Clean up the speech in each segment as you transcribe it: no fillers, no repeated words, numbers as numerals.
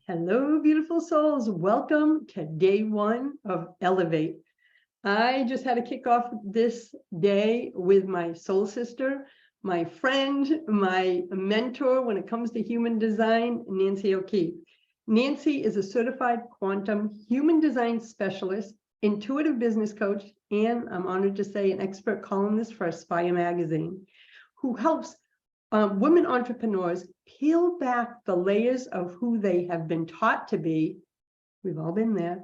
Hello, beautiful souls. Welcome to day one of Elevate. I just had to kick off this day with my soul sister, my friend, my mentor when it comes to human design, Nancy O'Keefe. Nancy is a certified quantum human design specialist, intuitive business coach, and I'm honored to say an expert columnist for Aspire magazine, who helps women entrepreneurs peel back the layers of who they have been taught to be. We've all been there,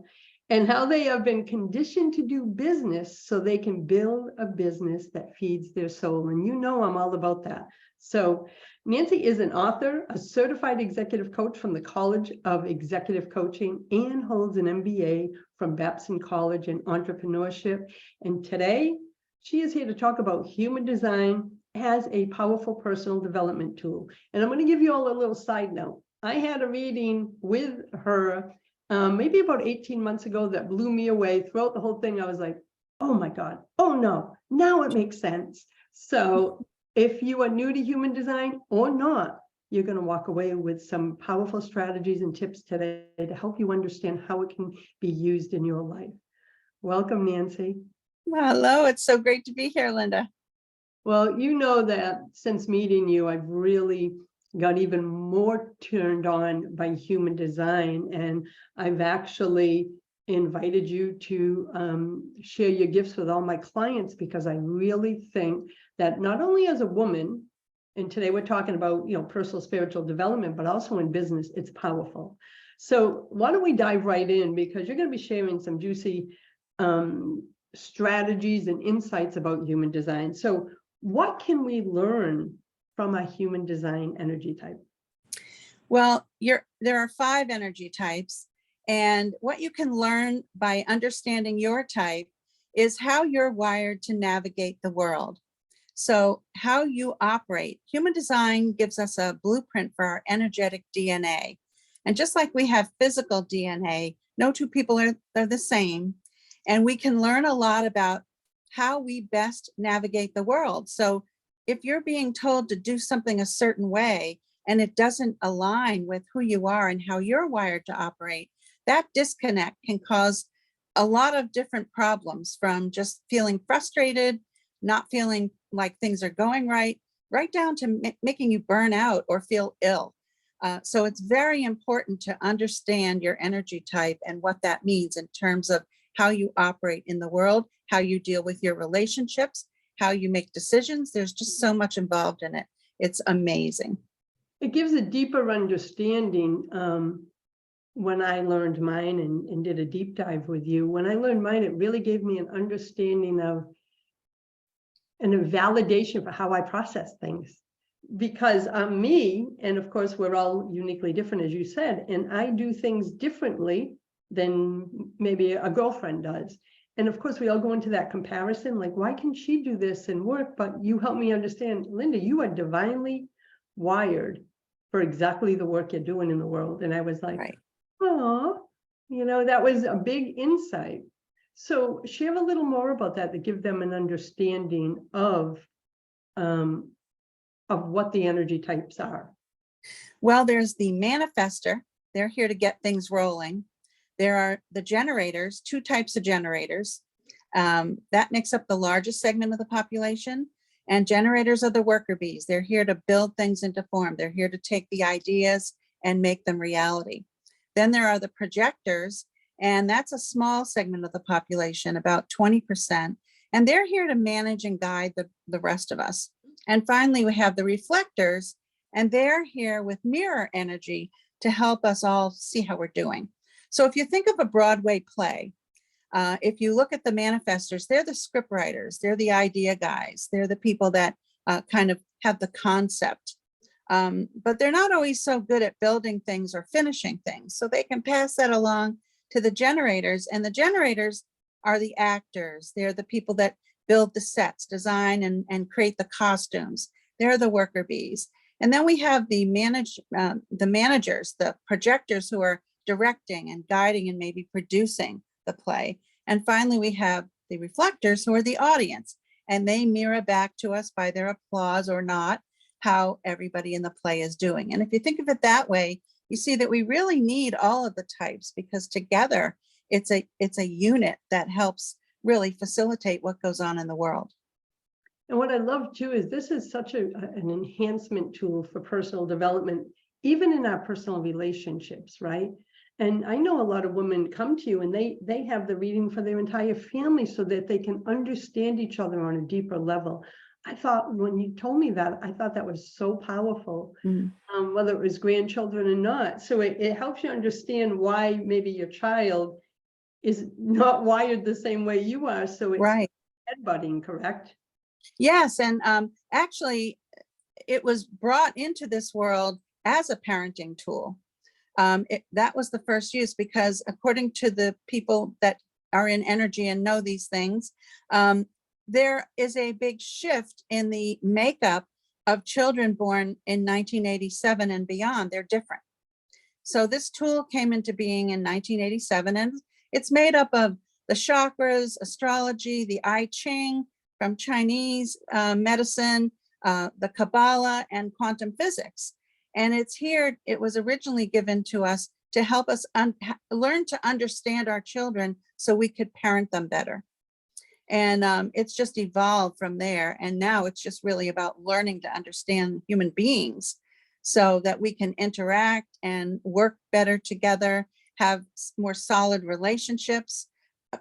and how they have been conditioned to do business so they can build a business that feeds their soul. And you know, I'm all about that. So Nancy is an author, a certified executive coach from the College of Executive Coaching, and holds an MBA from Babson College in entrepreneurship. And today she is here to talk about human design as a powerful personal development tool. And I'm going to give you all a little side note. I had a reading with her maybe about 18 months ago that blew me away. Throughout the whole thing, I was like, oh my God, oh no, now it makes sense. So if you are new to human design or not, you're going to walk away with some powerful strategies and tips today to help you understand how it can be used in your life. Welcome, Nancy. Well, hello, it's so great to be here, Linda. Well, you know that since meeting you, I've really got even more turned on by human design, and I've actually invited you to share your gifts with all my clients, because I really think that not only as a woman, and today we're talking about, you know, personal spiritual development, but also in business, it's powerful. So why don't we dive right in, because you're going to be sharing some juicy strategies and insights about human design. So what can we learn from a human design energy type? Well, there are 5 energy types, and what you can learn by understanding your type is how you're wired to navigate the world. So how you operate. Human design gives us a blueprint for our energetic DNA. And just like we have physical DNA, no two people are the same. And we can learn a lot about how we best navigate the world. So if you're being told to do something a certain way and it doesn't align with who you are and how you're wired to operate, that disconnect can cause a lot of different problems, from just feeling frustrated, not feeling like things are going right down to making you burn out or feel ill. So it's very important to understand your energy type and what that means in terms of how you operate in the world, how you deal with your relationships, how you make decisions. There's just so much involved in it. It's amazing. It gives a deeper understanding. When I learned mine and did a deep dive with you, when I learned mine, it really gave me an understanding of and a validation for how I process things. Because I'm me, and of course, we're all uniquely different, as you said, and I do things differently than maybe a girlfriend does. And of course, we all go into that comparison, like, why can she do this and work? But you help me understand, Linda, you are divinely wired for exactly the work you're doing in the world. And I was like, Right. oh, you know, that was a big insight. So share a little more about that, to give them an understanding of what the energy types are. Well, there's the manifester. They're here to get things rolling. There are the generators, 2 types of generators. That makes up the largest segment of the population. And generators are the worker bees. They're here to build things into form. They're here to take the ideas and make them reality. Then there are the projectors, and that's a small segment of the population, about 20%. And they're here to manage and guide the rest of us. And finally, we have the reflectors, and they're here with mirror energy to help us all see how we're doing. So if you think of a Broadway play, if you look at the manifestors, they're the script writers, they're the idea guys, they're the people that kind of have the concept. But they're not always so good at building things or finishing things. So they can pass that along to the generators, and the generators are the actors. They're the people that build the sets, design and create the costumes. They're the worker bees. And then we have the managers, the projectors, who are directing and guiding and maybe producing the play. And finally, we have the reflectors, who are the audience, and they mirror back to us by their applause or not how everybody in the play is doing. And if you think of it that way, you see that we really need all of the types, because together it's a unit that helps really facilitate what goes on in the world. And what I love too is this is such an enhancement tool for personal development, even in our personal relationships, right? And I know a lot of women come to you and they have the reading for their entire family so that they can understand each other on a deeper level. I thought when you told me that, I thought that was so powerful, whether it was grandchildren or not. So it helps you understand why maybe your child is not wired the same way you are. So it's Right. headbutting, correct? Yes. And actually, it was brought into this world as a parenting tool. That was the first use, because according to the people that are in energy and know these things, there is a big shift in the makeup of children born in 1987 and beyond. They're different. So this tool came into being in 1987, and it's made up of the chakras, astrology, the I Ching from Chinese medicine, the Kabbalah, and quantum physics. And it's here, it was originally given to us to help us learn to understand our children so we could parent them better. And it's just evolved from there. And now it's just really about learning to understand human beings so that we can interact and work better together, have more solid relationships,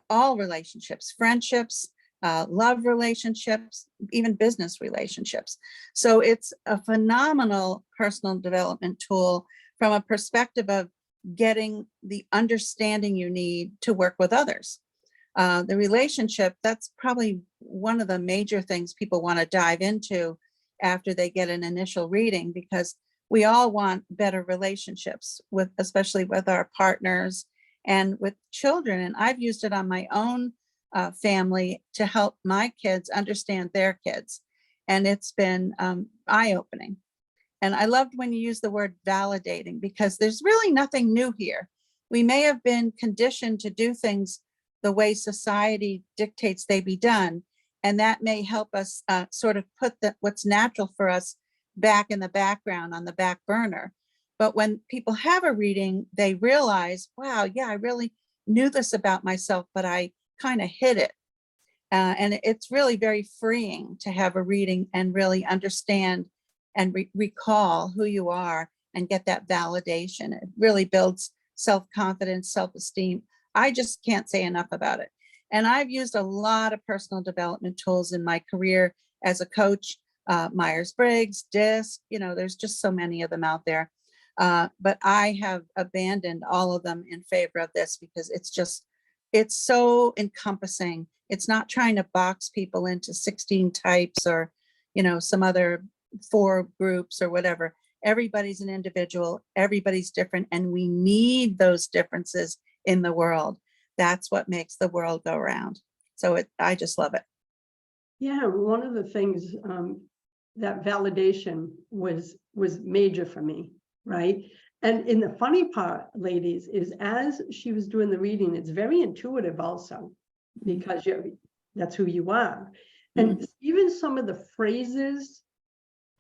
all relationships, friendships, love relationships, even business relationships. So it's a phenomenal personal development tool from a perspective of getting the understanding you need to work with others. The relationship, that's probably one of the major things people want to dive into after they get an initial reading, because we all want better relationships with, especially with our partners and with children. And I've used it on my own family to help my kids understand their kids. And it's been eye-opening. And I loved when you use the word validating, because there's really nothing new here. We may have been conditioned to do things the way society dictates they be done. And that may help us sort of put what's natural for us back in the background, on the back burner. But when people have a reading, they realize, wow, yeah, I really knew this about myself, but I kind of hid it. And it's really very freeing to have a reading and really understand and recall who you are and get that validation. It really builds self-confidence, self-esteem. I just can't say enough about it. And I've used a lot of personal development tools in my career as a coach, Myers-Briggs, DISC, there's just so many of them out there. But I have abandoned all of them in favor of this, because it's so encompassing. It's not trying to box people into 16 types or, some other 4 groups or whatever. Everybody's an individual, everybody's different, and we need those differences in the world. That's what makes the world go round. So I just love it. Yeah, one of the things that validation was major for me, right? And in the funny part, ladies, is as she was doing the reading, it's very intuitive also, because that's who you are. And even some of the phrases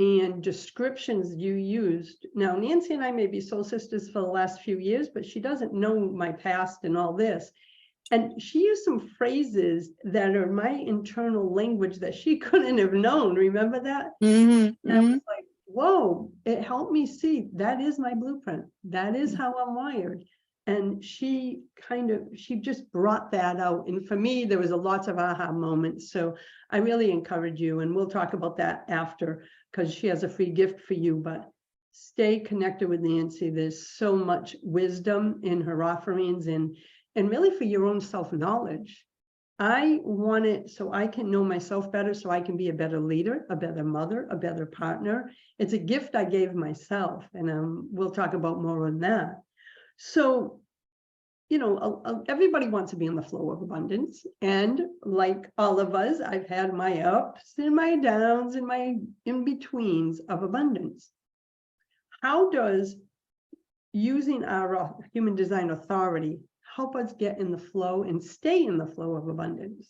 and descriptions you used. Now, Nancy and I may be soul sisters for the last few years, but she doesn't know my past and all this. And she used some phrases that are my internal language that she couldn't have known. Remember that? And I was like, whoa, it helped me see that is my blueprint. That is how I'm wired. And she just brought that out. And for me, there was lots of aha moments. So I really encourage you, and we'll talk about that after, because she has a free gift for you. But stay connected with Nancy. There's so much wisdom in her offerings, and really for your own self-knowledge. I want it so I can know myself better, so I can be a better leader, a better mother, a better partner. It's a gift I gave myself, and we'll talk about more on that. So, everybody wants to be in the flow of abundance. And like all of us, I've had my ups and my downs and my in-betweens of abundance. How does using our human design authority help us get in the flow and stay in the flow of abundance?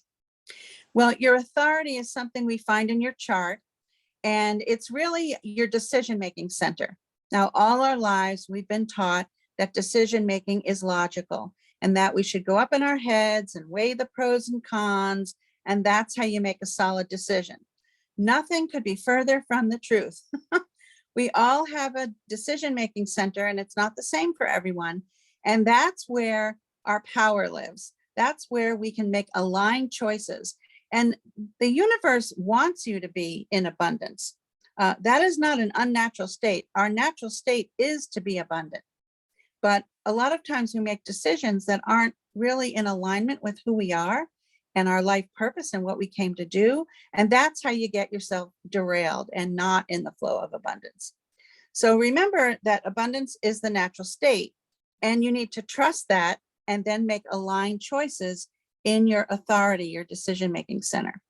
Well, your authority is something we find in your chart, and it's really your decision-making center. Now, all our lives, we've been taught that decision-making is logical and that we should go up in our heads and weigh the pros and cons, and that's how you make a solid decision. Nothing could be further from the truth. We all have a decision-making center, and it's not the same for everyone. And that's where our power lives. That's where we can make aligned choices. And the universe wants you to be in abundance. That is not an unnatural state. Our natural state is to be abundant. But a lot of times we make decisions that aren't really in alignment with who we are and our life purpose and what we came to do. And that's how you get yourself derailed and not in the flow of abundance. So remember that abundance is the natural state, and you need to trust that and then make aligned choices in your authority, your decision-making center.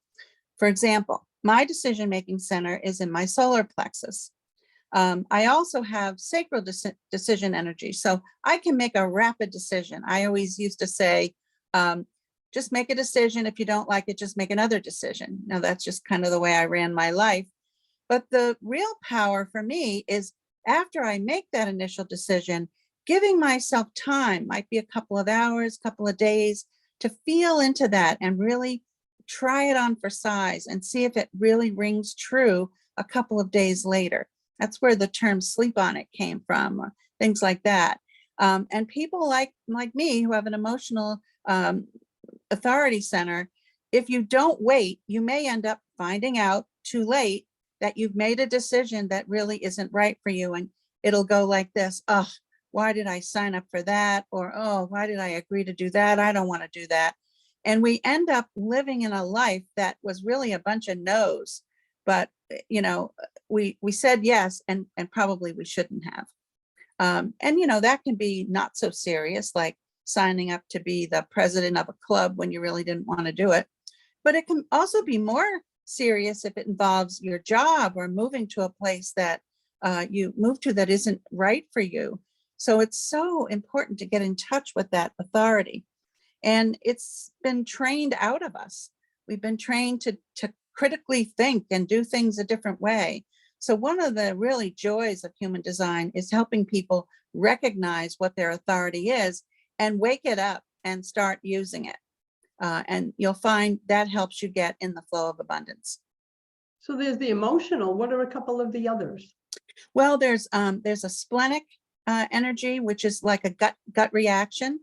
For example, my decision-making center is in my solar plexus. I also have sacral decision energy, so I can make a rapid decision. I always used to say, just make a decision. If you don't like it, just make another decision. Now, that's just kind of the way I ran my life. But the real power for me is after I make that initial decision, giving myself time, might be a couple of hours, couple of days, to feel into that and really try it on for size and see if it really rings true a couple of days later. That's where the term sleep on it came from, or things like that. And people like me who have an emotional authority center, if you don't wait, you may end up finding out too late that you've made a decision that really isn't right for you. And it'll go like this: oh, why did I sign up for that? Or, oh, why did I agree to do that? I don't want to do that. And we end up living in a life that was really a bunch of no's, but we said yes, and probably we shouldn't have. And that can be not so serious, like signing up to be the president of a club when you really didn't want to do it. But it can also be more serious if it involves your job or moving to a place that you move to that isn't right for you. So it's so important to get in touch with that authority. And it's been trained out of us. We've been trained to critically think and do things a different way. So one of the really joys of human design is helping people recognize what their authority is and wake it up and start using it. And you'll find that helps you get in the flow of abundance. So there's the emotional. What are a couple of the others? Well, there's a splenic energy, which is like a gut reaction.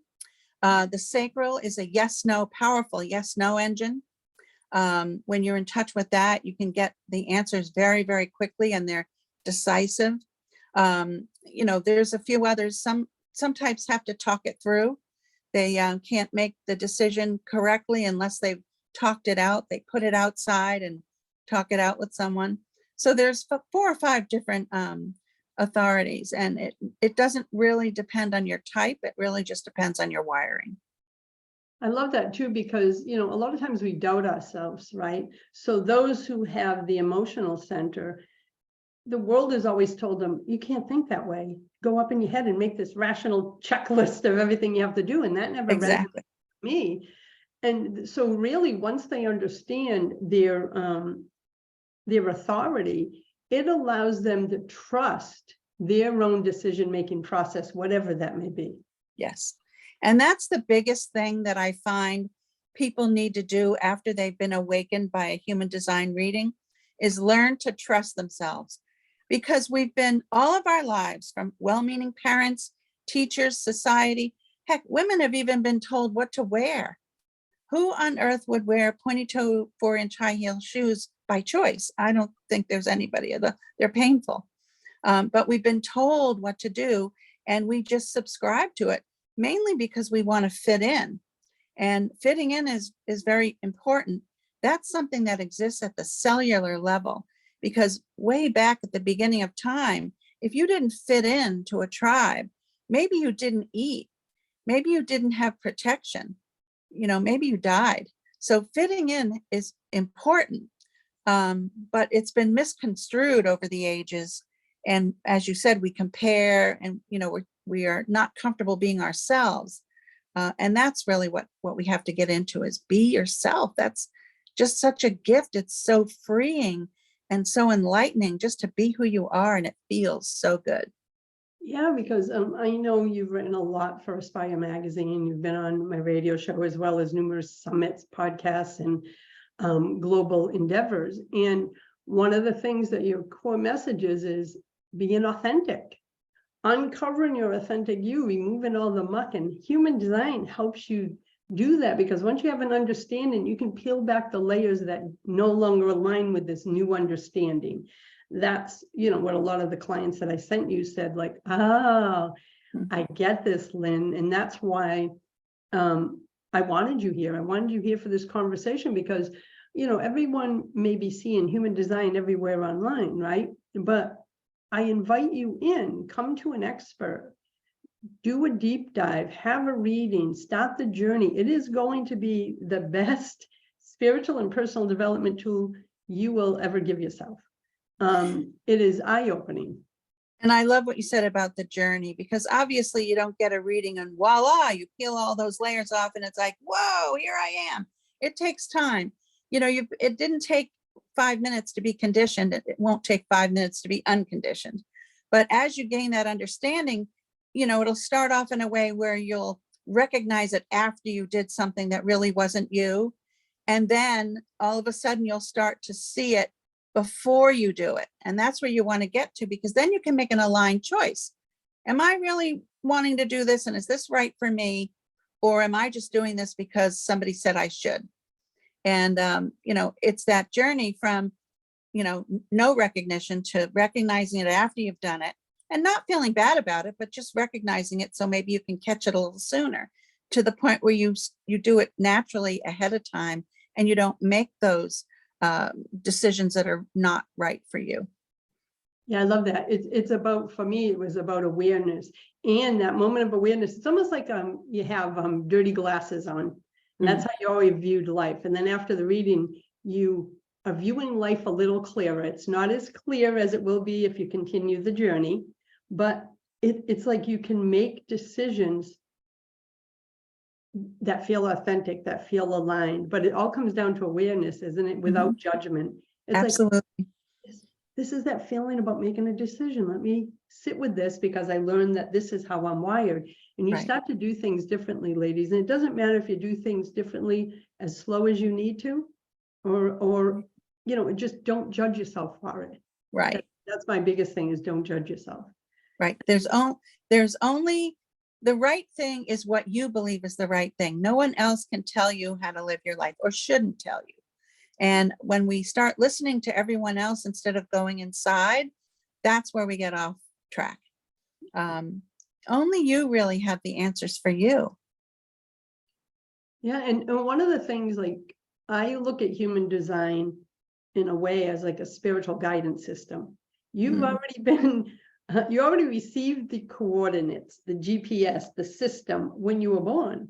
The sacral is a yes/no, powerful yes/no engine. When you're in touch with that, you can get the answers very, very quickly, and they're decisive. There's a few others. Some types have to talk it through. They can't make the decision correctly unless they've talked it out. They put it outside and talk it out with someone. So there's 4 or 5 different authorities, and it doesn't really depend on your type. It really just depends on your wiring. I love that too, because, a lot of times we doubt ourselves, right? So those who have the emotional center, the world has always told them, you can't think that way. Go up in your head and make this rational checklist of everything you have to do. And that never resonated with me. And so really, once they understand their authority, it allows them to trust their own decision-making process, whatever that may be. Yes. And that's the biggest thing that I find people need to do after they've been awakened by a human design reading, is learn to trust themselves. Because we've been all of our lives, from well-meaning parents, teachers, society, heck, women have even been told what to wear. Who on earth would wear pointy-toe 4-inch high heel shoes by choice? I don't think there's anybody. They're painful. But we've been told what to do, and we just subscribe to it, mainly because we want to fit in. And fitting in is very important. That's something that exists at the cellular level, because way back at the beginning of time, if you didn't fit in to a tribe, maybe you didn't eat, maybe you didn't have protection, maybe you died. So fitting in is important, but it's been misconstrued over the ages. And as you said, we compare, and we are not comfortable being ourselves. And that's really what we have to get into, is be yourself. That's just such a gift. It's so freeing and so enlightening just to be who you are, and it feels so good. Yeah, because I know you've written a lot for Aspire Magazine. You've been on my radio show as well as numerous summits, podcasts, and global endeavors. And one of the things that your core message is being authentic, uncovering your authentic you, removing all the muck. And human design helps you do that, because once you have an understanding, you can peel back the layers that no longer align with this new understanding. That's, what a lot of the clients that I sent you said, like, oh, I get this, Lynn. And that's why I wanted you here. I wanted you here for this conversation because, everyone may be seeing human design everywhere online, right? But I invite you in, come to an expert, do a deep dive, have a reading, start the journey. It is going to be the best spiritual and personal development tool you will ever give yourself. It is eye-opening. And I love what you said about the journey, because obviously you don't get a reading and voila, you peel all those layers off and it's like, whoa, here I am. It takes time. It didn't take 5 minutes to be conditioned. It won't take 5 minutes to be unconditioned. But as you gain that understanding, it'll start off in a way where you'll recognize it after you did something that really wasn't you. And then all of a sudden you'll start to see it before you do it. And that's where you want to get to, because then you can make an aligned choice. Am I really wanting to do this? And is this right for me? Or am I just doing this because somebody said I should? And, it's that journey from, no recognition to recognizing it after you've done it and not feeling bad about it, but just recognizing it. So maybe you can catch it a little sooner, to the point where you do it naturally ahead of time and you don't make those decisions that are not right for you. Yeah, I love that. It's about, for me, it was about awareness, and that moment of awareness. It's almost like you have dirty glasses on, and that's how you always viewed life. And then after the reading, you are viewing life a little clearer. It's not as clear as it will be if you continue the journey, but it's like you can make decisions that feel authentic, that feel aligned. But it all comes down to awareness, isn't it? Without judgment. It's Absolutely. like, this is that feeling about making a decision. Let me sit with this, because I learned that this is how I'm wired. And you start to do things differently, ladies. And it doesn't matter if you do things differently as slow as you need to, or just don't judge yourself for it. Right. That's my biggest thing, is don't judge yourself. Right. There's only the right thing is what you believe is the right thing. No one else can tell you how to live your life, or shouldn't tell you. And when we start listening to everyone else instead of going inside, that's where we get off track. Only you really have the answers for you. Yeah, and one of the things, like, I look at human design in a way as like a spiritual guidance system. You've already been, you already received the coordinates, the GPS, the system when you were born.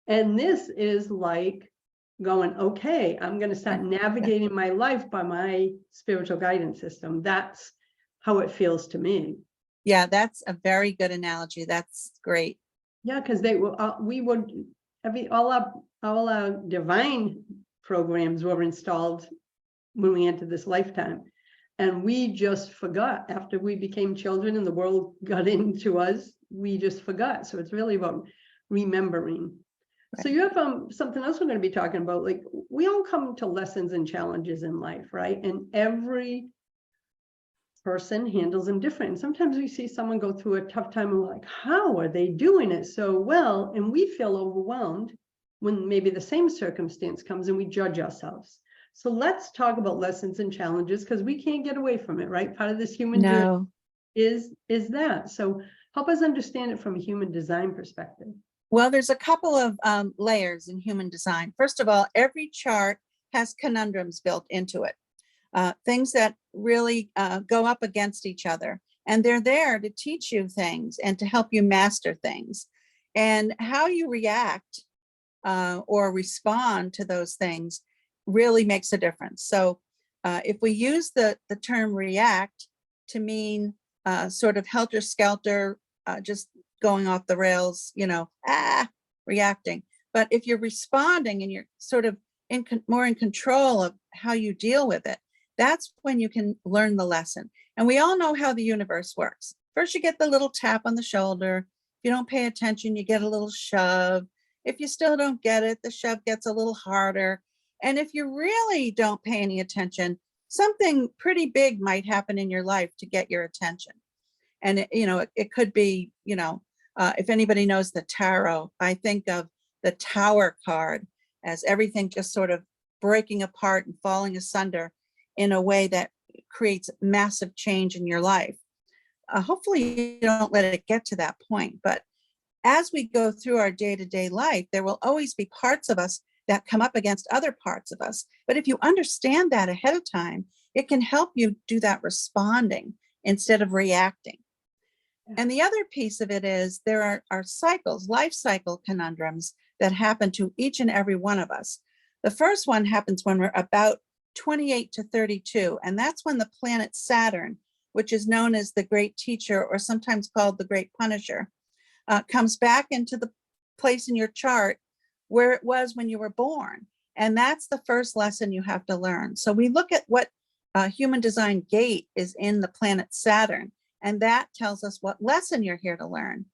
And this is like going, okay, I'm going to start navigating my life by my spiritual guidance system. That's how it feels to me. Yeah, that's a very good analogy. That's great. Yeah, because all our divine programs were installed when we entered this lifetime. And we just forgot after we became children and the world got into us, we just forgot. So it's really about remembering. So you have something else we're going to be talking about. Like, we all come to lessons and challenges in life, right? And every person handles them different. And sometimes we see someone go through a tough time and we're like, how are they doing it so well? And we feel overwhelmed when maybe the same circumstance comes and we judge ourselves. So let's talk about lessons and challenges, because we can't get away from it, right? Part of this human journey is that. So help us understand it from a human design perspective. Well, there's a couple of layers in human design. First of all, every chart has conundrums built into it, things that really go up against each other. And they're there to teach you things and to help you master things. And how you react or respond to those things really makes a difference. So if we use the term react to mean sort of helter-skelter, just going off the rails, reacting. But if you're responding and you're sort of more in control of how you deal with it, that's when you can learn the lesson. And we all know how the universe works. First, you get the little tap on the shoulder. If you don't pay attention, you get a little shove. If you still don't get it, the shove gets a little harder. And if you really don't pay any attention, something pretty big might happen in your life to get your attention. And it could be, if anybody knows the tarot, I think of the Tower card as everything just sort of breaking apart and falling asunder in a way that creates massive change in your life. Hopefully you don't let it get to that point, but as we go through our day-to-day life, there will always be parts of us that come up against other parts of us. But if you understand that ahead of time, it can help you do that responding instead of reacting. And the other piece of it is there are cycles, life cycle conundrums that happen to each and every one of us. The first one happens when we're about 28 to 32, and that's when the planet Saturn, which is known as the Great Teacher or sometimes called the Great Punisher, comes back into the place in your chart where it was when you were born. And that's the first lesson you have to learn. So we look at what human design gate is in the planet Saturn, and that tells us what lesson you're here to learn.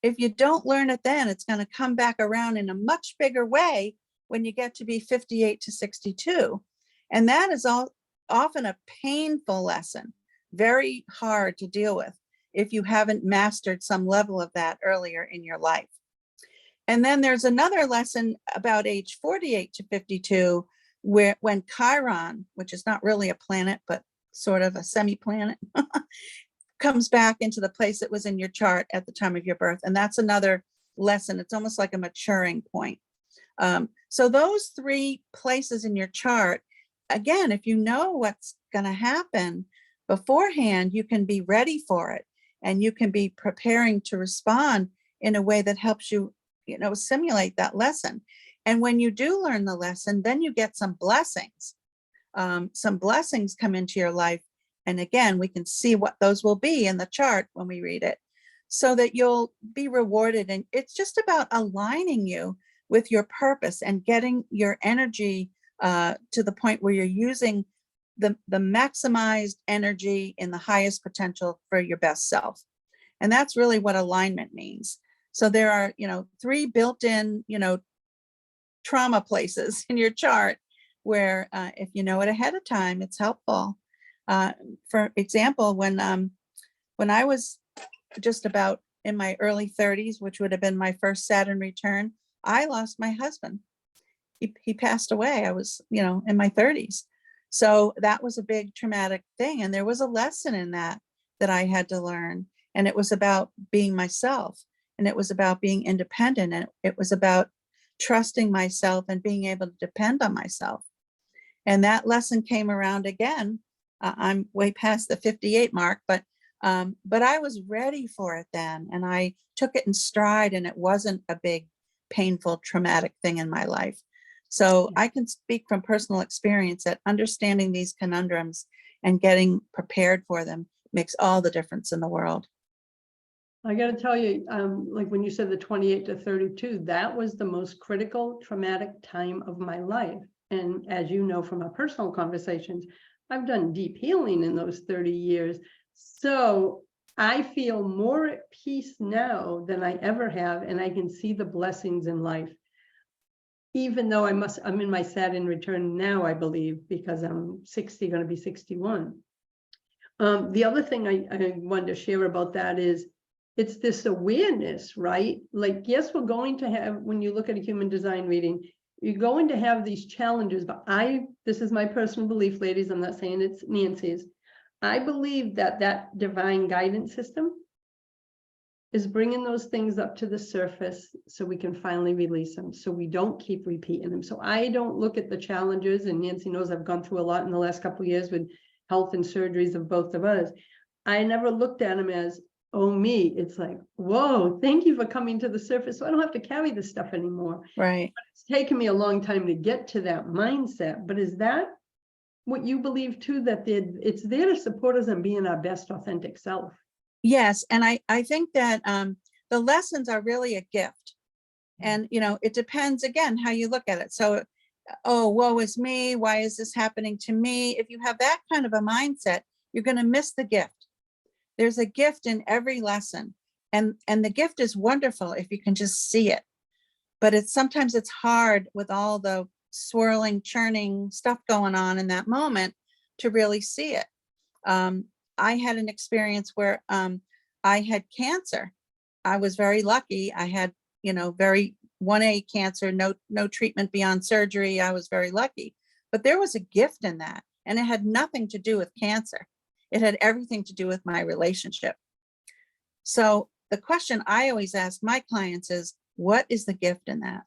If you don't learn it then, it's going to come back around in a much bigger way when you get to be 58 to 62. And that is often a painful lesson, very hard to deal with if you haven't mastered some level of that earlier in your life. And then there's another lesson about age 48 to 52, when Chiron, which is not really a planet, but sort of a semi-planet, comes back into the place it was in your chart at the time of your birth. And that's another lesson. It's almost like a maturing point. So those three places in your chart, again, if you know what's going to happen beforehand, you can be ready for it, and you can be preparing to respond in a way that helps you, simulate that lesson. And when you do learn the lesson, then you get some blessings. Some blessings come into your life. And again, we can see what those will be in the chart when we read it, so that you'll be rewarded. And it's just about aligning you with your purpose and getting your energy to the point where you're using the maximized energy in the highest potential for your best self. And that's really what alignment means. So there are, three built-in, trauma places in your chart where if you know it ahead of time, it's helpful. For example, when I was just about in my early 30s, which would have been my first Saturn return, I lost my husband. He passed away. I was, in my 30s. So that was a big traumatic thing. And there was a lesson in that I had to learn. And it was about being myself. And it was about being independent. And it was about trusting myself and being able to depend on myself. And that lesson came around again. I'm way past the 58 mark, but I was ready for it then. And I took it in stride, and it wasn't a big, painful, traumatic thing in my life. So I can speak from personal experience that understanding these conundrums and getting prepared for them makes all the difference in the world. I got to tell you, like when you said the 28 to 32, that was the most critical, traumatic time of my life. And as you know from our personal conversations, I've done deep healing in those 30 years. So I feel more at peace now than I ever have, and I can see the blessings in life. Even though I'm in my Saturn return now, I believe, because I'm 60, going to be 61. The other thing I wanted to share about that is it's this awareness, right? Like, yes, we're going to have, when you look at a human design reading, you're going to have these challenges, but this is my personal belief, ladies, I'm not saying it's Nancy's. I believe that divine guidance system is bringing those things up to the surface so we can finally release them, so we don't keep repeating them. So I don't look at the challenges, and Nancy knows I've gone through a lot in the last couple of years with health and surgeries of both of us. I never looked at them as, oh, me. It's like, whoa, thank you for coming to the surface, so I don't have to carry this stuff anymore. Right. But it's taken me a long time to get to that mindset. But is that what you believe too, that it's there to support us in being our best authentic self? Yes. And I think that the lessons are really a gift. And, it depends, again, how you look at it. So, oh, woe is me. Why is this happening to me? If you have that kind of a mindset, you're going to miss the gift. There's a gift in every lesson. And the gift is wonderful if you can just see it. But sometimes it's hard with all the swirling, churning stuff going on in that moment to really see it. I had an experience where I had cancer. I was very lucky. I had, very 1A cancer, no treatment beyond surgery. I was very lucky. But there was a gift in that, and it had nothing to do with cancer. It had everything to do with my relationship. So the question I always ask my clients is, what is the gift in that?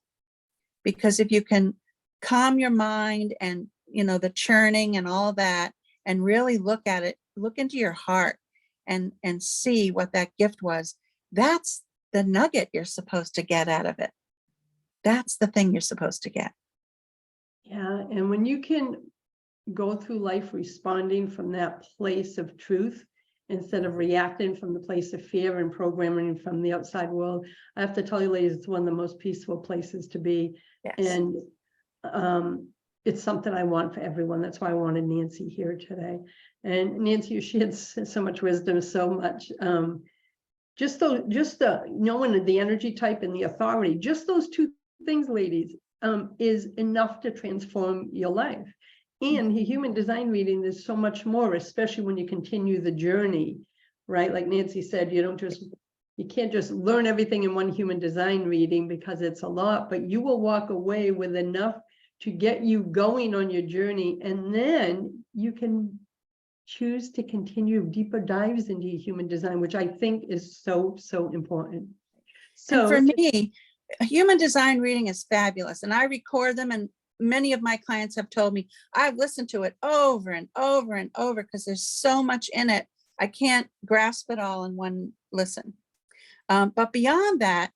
Because if you can calm your mind and, the churning and all that, and really look at it, look into your heart and see what that gift was, that's the nugget you're supposed to get out of it. That's the thing you're supposed to get. Yeah, and when you can go through life responding from that place of truth instead of reacting from the place of fear and programming from the outside world, I have to tell you, ladies, it's one of the most peaceful places to be. Yes. And it's something I want for everyone. That's why I wanted Nancy here today. And Nancy, she had so much wisdom, so much. Just knowing the energy type and the authority, just those two things, ladies, is enough to transform your life. And the human design reading, there's so much more, especially when you continue the journey, right? Like Nancy said, you can't just learn everything in one human design reading because it's a lot, but you will walk away with enough to get you going on your journey. And then you can choose to continue deeper dives into human design, which I think is so, so important. So and for me, a human design reading is fabulous, and I record them, and many of my clients have told me I've listened to it over and over and over because there's so much in it. I can't grasp it all in one listen. But beyond that,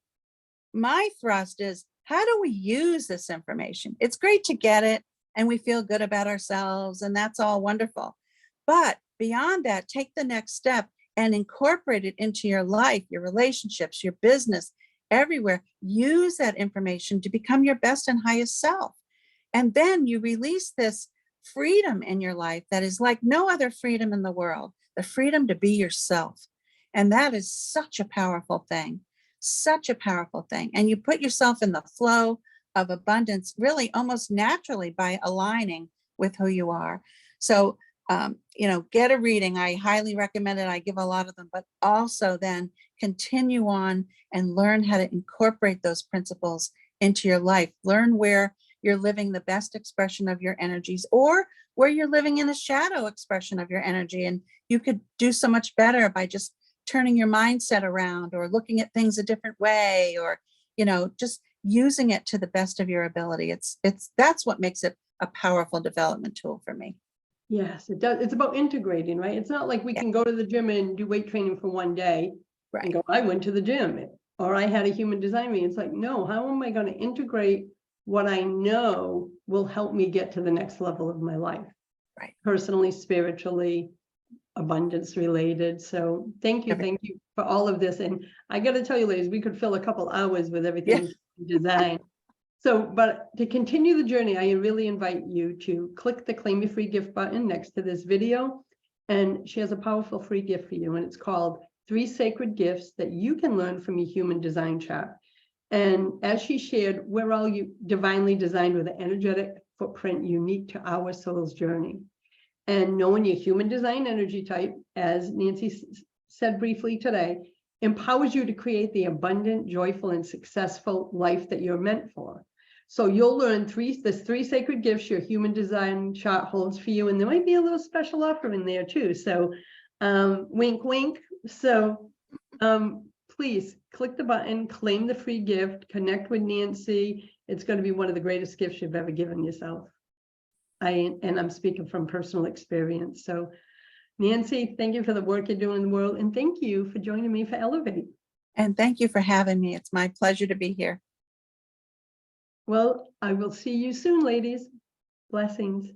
my thrust is, how do we use this information? It's great to get it and we feel good about ourselves, and that's all wonderful. But beyond that, take the next step and incorporate it into your life, your relationships, your business, everywhere. Use that information to become your best and highest self. And then you release this freedom in your life that is like no other freedom in the world, the freedom to be yourself. And that is such a powerful thing, such a powerful thing. And you put yourself in the flow of abundance really almost naturally by aligning with who you are. So, get a reading. I highly recommend it. I give a lot of them, but also then continue on and learn how to incorporate those principles into your life. Learn where you're living the best expression of your energies, or where you're living in a shadow expression of your energy. And you could do so much better by just turning your mindset around, or looking at things a different way, or, just using it to the best of your ability. That's what makes it a powerful development tool for me. Yes, it does. It's about integrating, right? It's not like we can go to the gym and do weight training for one day and go, I went to the gym, or I had a human design reading. It's like, no, how am I going to integrate what I know will help me get to the next level of my life? Right. Personally, spiritually, abundance related. So thank you for all of this. And I got to tell you, ladies, we could fill a couple hours with everything design. So, but to continue the journey, I really invite you to click the Claim Your Free Gift button next to this video. And she has a powerful free gift for you. And it's called 3 Sacred Gifts That You Can Learn from Your Human Design Chart. And as she shared, we're all divinely designed with an energetic footprint unique to our soul's journey. And knowing your human design energy type, as Nancy said briefly today, empowers you to create the abundant, joyful, and successful life that you're meant for. So you'll learn there's 3 sacred gifts your human design chart holds for you. And there might be a little special offer in there too. So wink, wink. So please click the button, claim the free gift, connect with Nancy. It's going to be one of the greatest gifts you've ever given yourself. And I'm speaking from personal experience. So Nancy, thank you for the work you're doing in the world. And thank you for joining me for Elevate. And thank you for having me. It's my pleasure to be here. Well, I will see you soon, ladies. Blessings.